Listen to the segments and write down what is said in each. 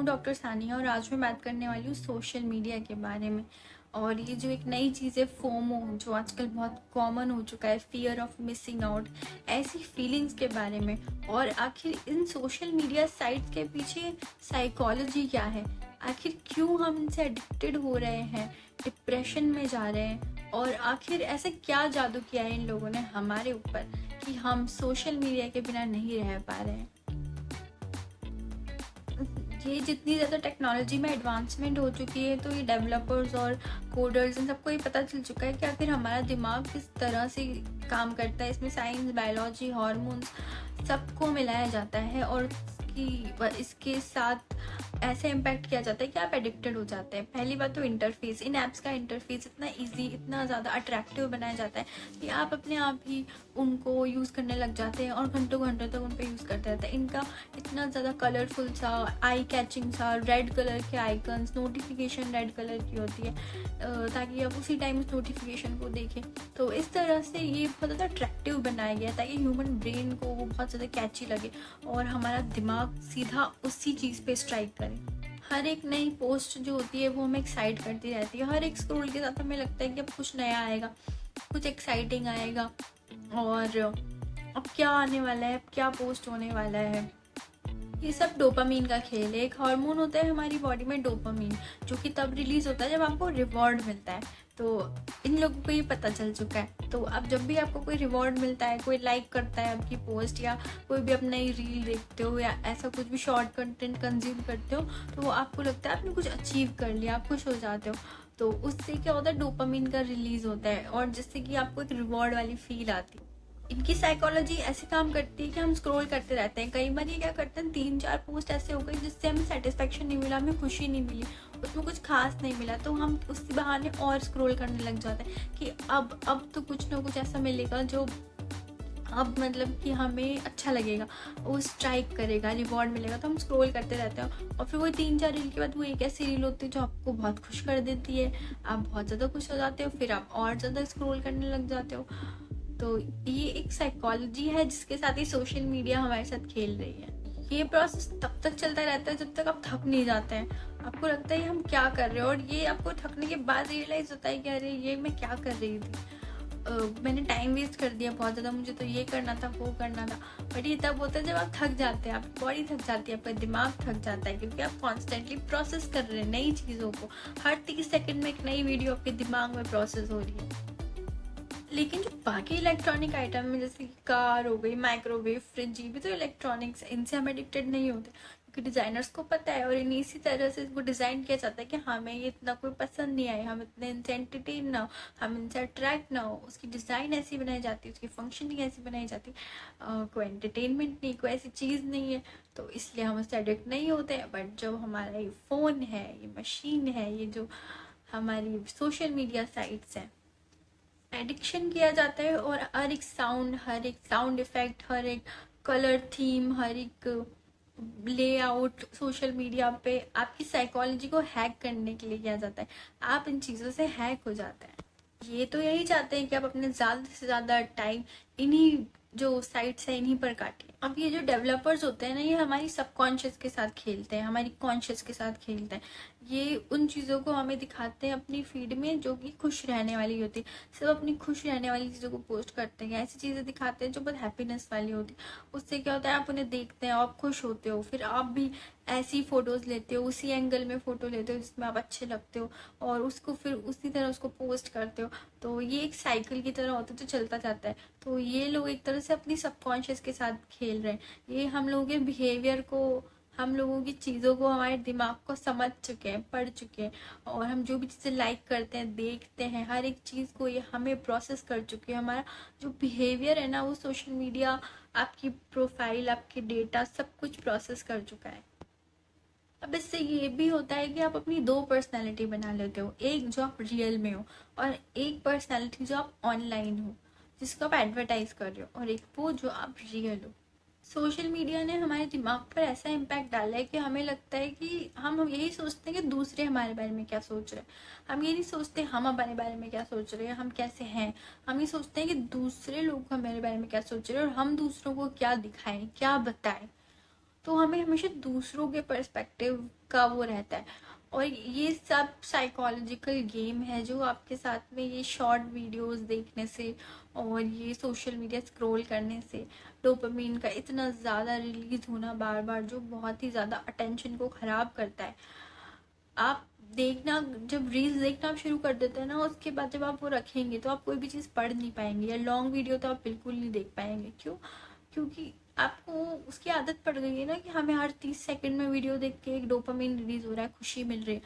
Doctor Sania और आज मैं बात करने वाली हूँ सोशल मीडिया के बारे में। और ये जो एक नई चीज़ है फोमो, जो आजकल बहुत कॉमन हो चुका है, फियर ऑफ मिसिंग आउट, ऐसी फीलिंग्स के बारे में। और आखिर इन सोशल मीडिया साइट्स के पीछे साइकोलॉजी क्या है, आखिर क्यों हम इनसे एडिक्टेड हो रहे हैं, डिप्रेशन में जा रहे हैं, और आखिर ऐसे क्या जादू किया है इन लोगों ने हमारे ऊपर कि हम सोशल मीडिया के बिना नहीं रह पा रहे हैं। ये जितनी ज़्यादा टेक्नोलॉजी में एडवांसमेंट हो चुकी है, तो ये डेवलपर्स और कोडर्स इन सबको ये पता चल चुका है कि आखिर हमारा दिमाग किस तरह से काम करता है। इसमें साइंस, बायोलॉजी, हार्मोन्स सबको मिलाया जाता है और इसके साथ ऐसे इम्पैक्ट किया जाता है कि आप एडिक्टेड हो जाते हैं। पहली बात तो इंटरफेस, इन ऐप्स का इंटरफेस इतना इजी, इतना ज़्यादा अट्रैक्टिव बनाया जाता है कि आप अपने आप ही उनको यूज़ करने लग जाते हैं और घंटों घंटों तक उन पर यूज़ करते रहते हैं। इनका इतना ज़्यादा कलरफुल सा, आई कैचिंग सा, रेड कलर के आइकन्स, नोटिफिकेशन रेड कलर की होती है ताकि आप उसी टाइम उस नोटिफिकेशन को देखें। तो इस तरह से ये बहुत ज़्यादा अट्रैक्टिव बनाया गया है ताकि ह्यूमन ब्रेन को वो बहुत ज़्यादा कैची लगे और हमारा दिमाग सीधा उसी चीज़ पे स्ट्राइक करे। हर एक नई पोस्ट जो होती है वो हमें एक्साइट करती रहती है। हर एक स्क्रॉल के साथ हमें लगता है कि अब कुछ नया आएगा, कुछ एक्साइटिंग आएगा, और अब क्या आने वाला है, अब क्या पोस्ट होने वाला है। ये सब डोपामीन का खेल है। एक हार्मोन होता है हमारी बॉडी में, डोपामीन, जो कि तब रिलीज होता है जब आपको रिवॉर्ड मिलता है। तो इन लोगों को ये पता चल चुका है। तो अब जब भी आपको कोई रिवॉर्ड मिलता है, कोई लाइक करता है आपकी पोस्ट, या कोई भी अपना ही रील देखते हो या ऐसा कुछ भी शॉर्ट कंटेंट कंज्यूम करते हो, तो वो आपको लगता है आपने कुछ अचीव कर लिया, आप खुश हो जाते हो। तो उससे क्या होता है, डोपामीन का रिलीज होता है और जिससे कि आपको एक रिवॉर्ड वाली फील आती है। इनकी साइकोलॉजी ऐसे काम करती है कि हम स्क्रॉल करते रहते हैं। कई बार ये क्या करते हैं, 3-4 पोस्ट ऐसे हो गई जिससे हमें सेटिस्फेक्शन नहीं मिला, हमें खुशी नहीं मिली, उसमें कुछ खास नहीं मिला, तो हम उसी बहाने और स्क्रॉल करने लग जाते हैं कि अब तो कुछ ना कुछ ऐसा मिलेगा जो अब मतलब कि हमें अच्छा लगेगा, वो स्ट्राइक करेगा, रिवॉर्ड मिलेगा। तो हम स्क्रॉल करते रहते हैं और फिर वो 3-4 रील के बाद वो एक ऐसी रील होती है जो आपको बहुत खुश कर देती है, आप बहुत ज़्यादा खुश हो जाते हो, फिर आप और ज़्यादा स्क्रॉल करने लग जाते हो। तो ये एक साइकोलॉजी है जिसके साथ ही सोशल मीडिया हमारे साथ खेल रही है। ये प्रोसेस तब तक चलता रहता है जब तक आप थक नहीं जाते हैं। आपको लगता है हम क्या कर रहे हैं, और ये आपको थकने के बाद रियलाइज होता है कि अरे ये मैं क्या कर रही थी, मैंने टाइम वेस्ट कर दिया बहुत ज़्यादा, मुझे तो ये करना था, वो करना था। बट ये तब होता है जब आप थक जाते हैं, आपकी बॉडी थक जाती है, आपका दिमाग थक जाता है, क्योंकि आप कॉन्स्टेंटली प्रोसेस कर रहे हैं नई चीज़ों को। हर 30 सेकंड में एक नई वीडियो आपके दिमाग में प्रोसेस हो रही है। लेकिन जो बाकी इलेक्ट्रॉनिक आइटम है, जैसे कि कार हो गई, माइक्रोवेव, फ्रिज, ये भी तो इलेक्ट्रॉनिक्स, इनसे हम एडिक्टेड नहीं होते क्योंकि डिज़ाइनर्स को पता है और इन्हीं इसी तरह से इसको डिज़ाइन किया जाता है कि हमें ये इतना कोई पसंद नहीं आए, हम इतने इनसे एंटरटेन ना हो, हम इनसे अट्रैक्ट ना हो। उसकी डिज़ाइन ऐसी बनाई जाती है, उसकी फंक्शनिंग ऐसी बनाई जाती है, कोई एंटरटेनमेंट नहीं, कोई ऐसी चीज़ नहीं है, तो इसलिए हम उससे एडिक्ट नहीं होते। बट जब हमारा ये फ़ोन है, ये मशीन है, ये जो हमारी सोशल मीडिया साइट्स हैं, एडिक्शन किया जाता है। और हर एक साउंड इफेक्ट, हर एक कलर थीम, हर एक लेआउट सोशल मीडिया पे आपकी साइकोलॉजी को हैक करने के लिए किया जाता है। आप इन चीज़ों से हैक हो जाते हैं। ये तो यही चाहते हैं कि आप अपने ज़्यादा से ज़्यादा टाइम इन्हीं जो साइट्स है इन्हीं पर काटिए। अब ये जो डेवलपर्स होते हैं ना, ये हमारी सबकॉन्शियस के साथ खेलते हैं, हमारी कॉन्शियस के साथ खेलते हैं। ये उन चीज़ों को हमें दिखाते हैं अपनी फीड में जो कि खुश रहने वाली होती है। सब अपनी खुश रहने वाली चीज़ों को पोस्ट करते हैं, ऐसी चीज़ें दिखाते हैं जो बहुत हैप्पीनेस वाली होती है। उससे क्या होता है, आप उन्हें देखते हैं, आप खुश होते हो, फिर आप भी ऐसी फ़ोटोज़ लेते हो, उसी एंगल में फ़ोटो लेते हो जिसमें आप अच्छे लगते हो, और उसको फिर उसी तरह उसको पोस्ट करते हो। तो ये एक साइकिल की तरह होता है जो चलता जाता है। तो ये लोग एक तरह से अपनी सबकॉन्शियस के साथ खेल रहे हैं। ये हम लोगों के बिहेवियर को, हम लोगों की चीज़ों को, हमारे दिमाग को समझ चुके हैं, पढ़ चुके हैं, और हम जो भी चीज़ें लाइक करते हैं, देखते हैं, हर एक चीज़ को ये हमें प्रोसेस कर चुके हैं। हमारा जो बिहेवियर है ना, वो सोशल मीडिया, आपकी प्रोफाइल, आपके डेटा, सब कुछ प्रोसेस कर चुका है। अब इससे ये भी होता है कि आप अपनी 2 पर्सनैलिटी बना लेते हो, एक जो आप रियल में हो और एक पर्सनैलिटी जो आप ऑनलाइन हो, जिसको आप एडवर्टाइज कर रहे हो, और एक वो जो आप रियल हो। सोशल मीडिया ने हमारे दिमाग पर ऐसा इम्पैक्ट डाला है कि हमें लगता है कि हम यही सोचते हैं कि दूसरे हमारे बारे में क्या सोच रहे हैं। हम ये नहीं सोचते हम हमारे बारे में क्या सोच रहे हैं, हम कैसे हैं। हम ये सोचते हैं कि दूसरे लोग हमारे बारे में क्या सोच रहे हैं और हम दूसरों को क्या दिखाएं, क्या बताएं। तो हमें हमेशा दूसरों के पर्सपेक्टिव का वो रहता है। और ये सब साइकोलॉजिकल गेम है जो आपके साथ में ये शॉर्ट वीडियोस देखने से और ये सोशल मीडिया स्क्रॉल करने से डोपामिन का इतना ज़्यादा रिलीज होना बार बार, जो बहुत ही ज़्यादा अटेंशन को ख़राब करता है। आप देखना, जब रील्स देखना आप शुरू कर देते हैं ना, उसके बाद जब आप वो रखेंगे तो आप कोई भी चीज़ पढ़ नहीं पाएंगे, या लॉन्ग वीडियो तो आप बिल्कुल नहीं देख पाएंगे। क्यों? क्योंकि आपको उसकी आदत पड़ गई है ना कि हमें हर 30 सेकंड में वीडियो देख के एक डोपामिन रिलीज हो रहा है, खुशी मिल रही है।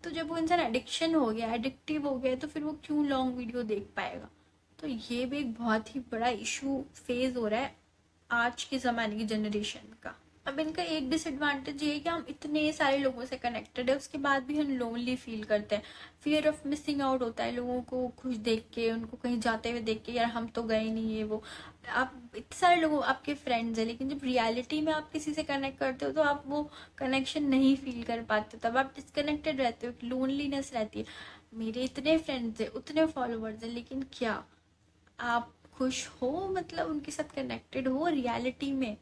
तो जब वो इंसान एडिक्शन हो गया, एडिक्टिव हो गया, तो फिर वो क्यों लॉन्ग वीडियो देख पाएगा? तो ये भी एक बहुत ही बड़ा इशू फेस हो रहा है आज के ज़माने की जनरेशन का। अब इनका एक डिसएडवांटेज ये है कि हम इतने सारे लोगों से कनेक्टेड है, उसके बाद भी हम लोनली फील करते हैं। फियर ऑफ मिसिंग आउट होता है लोगों को खुश देख के, उनको कहीं जाते हुए देख के, यार हम तो गए नहीं, ये वो। आप इतने सारे लोग आपके फ्रेंड्स हैं, लेकिन जब रियलिटी में आप किसी से कनेक्ट करते हो तो आप वो कनेक्शन नहीं फील कर पाते, तब आप डिस्कनेक्टेड रहते हो, लोनलीनेस रहती है। मेरे इतने फ्रेंड्स हैं, उतने फॉलोअर्स हैं, लेकिन क्या आप खुश हो? मतलब उनके साथ कनेक्टेड हो रियलिटी में?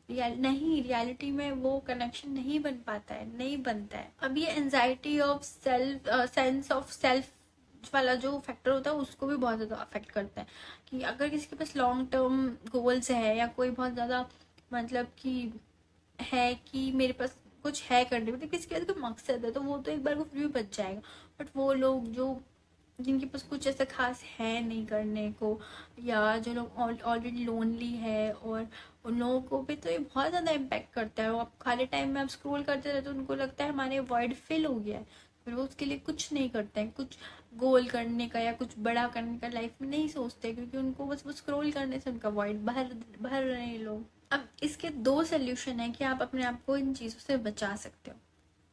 नहीं, रियलिटी में वो कनेक्शन नहीं बन पाता है, नहीं बनता है। अब ये anxiety of self, sense of self वाला जो फैक्टर होता है, उसको भी बहुत ज़्यादा अफेक्ट करता है। कि अगर किसी के पास लॉन्ग टर्म गोल्स है, या कोई बहुत ज़्यादा मतलब कि है कि मेरे पास कुछ है करने को, तो किसी के पास कोई मकसद है, तो वो तो एक बार को फिर भी बच जाएगा। बट वो लोग जो जिनके पास कुछ ऐसा खास है नहीं करने को, या जो लोग ऑलरेडी लोनली है, और उन लोगों को भी तो ये बहुत ज़्यादा इम्पेक्ट करता है। वो आप खाली टाइम में आप स्क्रॉल करते रहते हो, तो उनको लगता है हमारे वॉइड फिल हो गया है, फिर वो उसके लिए कुछ नहीं करते हैं, कुछ गोल करने का या कुछ बड़ा करने का लाइफ में नहीं सोचते, क्योंकि उनको बस वो स्क्रॉल करने से उनका वॉइड भर भर रहे हैं लोग। अब इसके दो सोल्यूशन है कि आप अपने आप को इन चीज़ों से बचा सकते हो।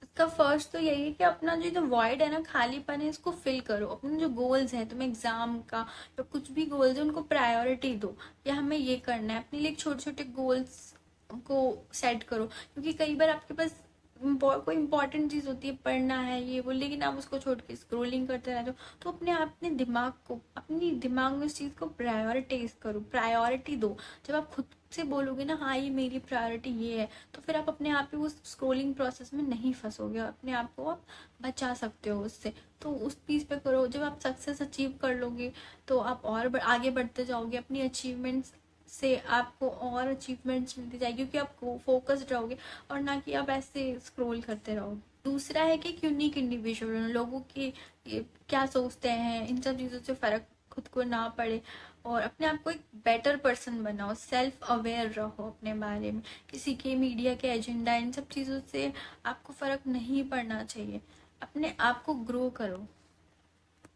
इसका फर्स्ट तो यही है कि अपना जो वॉइड है ना, खालीपन है, इसको फिल करो। अपने जो गोल्स हैं, तुम्हें एग्जाम का या कुछ भी गोल्स है, उनको प्रायोरिटी दो, या हमें ये करना है। अपने लिए छोटे छोटे गोल्स को सेट करो, क्योंकि कई बार आपके पास कोई इंपॉर्टेंट चीज़ होती है, पढ़ना है ये वो, लेकिन आप उसको छोड़ के स्क्रोलिंग करते रहते हो। तो अपने दिमाग को, अपनी दिमाग में उस चीज़ को प्रायोरिटाइज करो, प्रायोरिटी दो। जब आप खुद से बोलोगे ना, हाँ ये मेरी प्रायोरिटी ये है, तो फिर आप अपने आप ही वो स्क्रोलिंग प्रोसेस में नहीं फंसोगे, अपने आप को आप बचा सकते हो उससे। तो उस चीज़ पे करो। जब आप सक्सेस अचीव कर लोगे तो आप और आगे बढ़ते जाओगे, अपनी अचीवमेंट्स से आपको और अचीवमेंट्स मिलती जाएगी, क्योंकि आप फोकस्ड रहोगे, और ना कि आप ऐसे स्क्रॉल करते रहोगे। दूसरा है कि यूनिक इंडिविजुअल, लोगों के क्या सोचते हैं, इन सब चीज़ों से फ़र्क खुद को ना पड़े, और अपने आप को एक बेटर पर्सन बनाओ, सेल्फ अवेयर रहो अपने बारे में। किसी के मीडिया के एजेंडा, इन सब चीज़ों से आपको फ़र्क नहीं पड़ना चाहिए। अपने आप को ग्रो करो,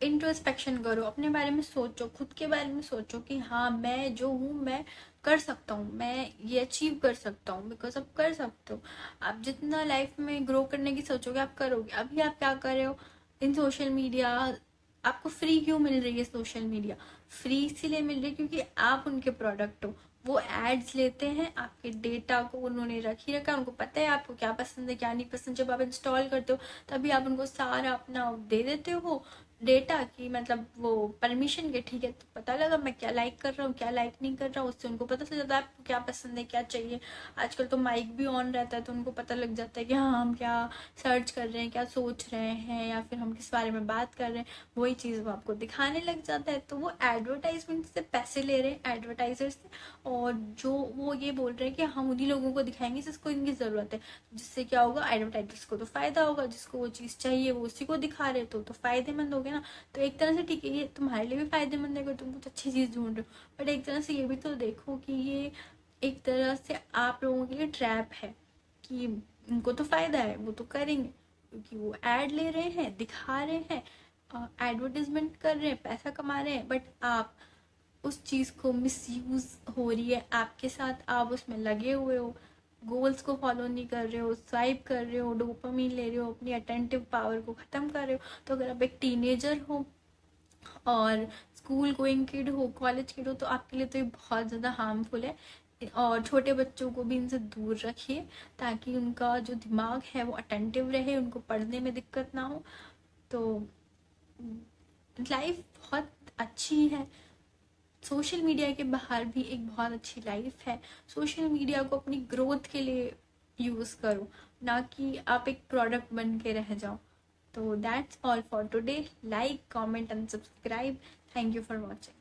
इंट्रोस्पेक्शन करो, अपने बारे में सोचो, खुद के बारे में सोचो कि हाँ मैं जो हूँ मैं कर सकता हूँ, मैं ये अचीव कर सकता हूँ, बिकॉज आप कर सकते हो। आप जितना लाइफ में ग्रो करने की सोचोगे आप करोगे। अभी आप क्या कर रहे हो इन सोशल मीडिया? आपको फ्री क्यों मिल रही है सोशल मीडिया? फ्री इसीलिए मिल रही है क्योंकि आप उनके प्रोडक्ट हो। वो एड्स लेते हैं, आपके डेटा को उन्होंने रख ही रखा है, उनको पता है आपको क्या पसंद है क्या नहीं पसंद। जब आप इंस्टॉल करते हो तभी आप उनको सारा अपना दे देते हो डेटा की, मतलब वो परमिशन के, ठीक है तो पता लगा मैं क्या लाइक कर रहा हूँ क्या लाइक नहीं कर रहा हूँ, उससे उनको पता चल जाता है आपको क्या पसंद है क्या चाहिए। आजकल तो माइक भी ऑन रहता है, तो उनको पता लग जाता है कि हाँ हम क्या सर्च कर रहे हैं, क्या सोच रहे हैं, या फिर हम किस बारे में बात कर रहे हैं, वही चीज़ वो आपको दिखाने लग जाता है। तो वो एडवर्टाइजमेंट से पैसे ले रहे हैं एडवर्टाइजर से, और जो वो ये बोल रहे हैं कि हम उन्हीं लोगों को दिखाएंगे जिसको इनकी ज़रूरत है। जिससे क्या होगा, एडवर्टाइजर्स को तो फ़ायदा होगा, जिसको वो चीज़ चाहिए वो उसी को दिखा रहे, तो फ़ायदेमंद हो गया ना। तो एक तरह से ठीक है, ये तुम्हारे लिए भी फायदेमंद है अगर तुम कुछ अच्छी चीज़ ढूंढ रहे हो, बट एक तरह से ये भी तो देखो कि ये एक तरह से आप लोगों के लिए ट्रैप है कि इनको तो फायदा है वो तो करेंगे, क्योंकि वो ऐड ले रहे हैं, दिखा रहे हैं, एडवर्टीजमेंट कर रहे हैं, पैसा कमा रहे हैं। बट आप उस चीज़ को मिसयूज हो रही है आपके साथ, आप उसमें लगे हुए हो, गोल्स को फॉलो नहीं कर रहे हो, स्वाइप कर रहे हो, डोपामिन ले रहे हो, अपनी अटेंटिव पावर को ख़त्म कर रहे हो। तो अगर आप एक टीनेजर हो और स्कूल गोइंग किड हो, कॉलेज किड हो, तो आपके लिए तो ये बहुत ज़्यादा हार्मफुल है। और छोटे बच्चों को भी इनसे दूर रखिए, ताकि उनका जो दिमाग है वो अटेंटिव रहे, उनको पढ़ने में दिक्कत ना हो। तो लाइफ बहुत अच्छी है, सोशल मीडिया के बाहर भी एक बहुत अच्छी लाइफ है। सोशल मीडिया को अपनी ग्रोथ के लिए यूज़ करो, ना कि आप एक प्रोडक्ट बन के रह जाओ। तो that's all for today. Like, comment and subscribe. Thank you for watching.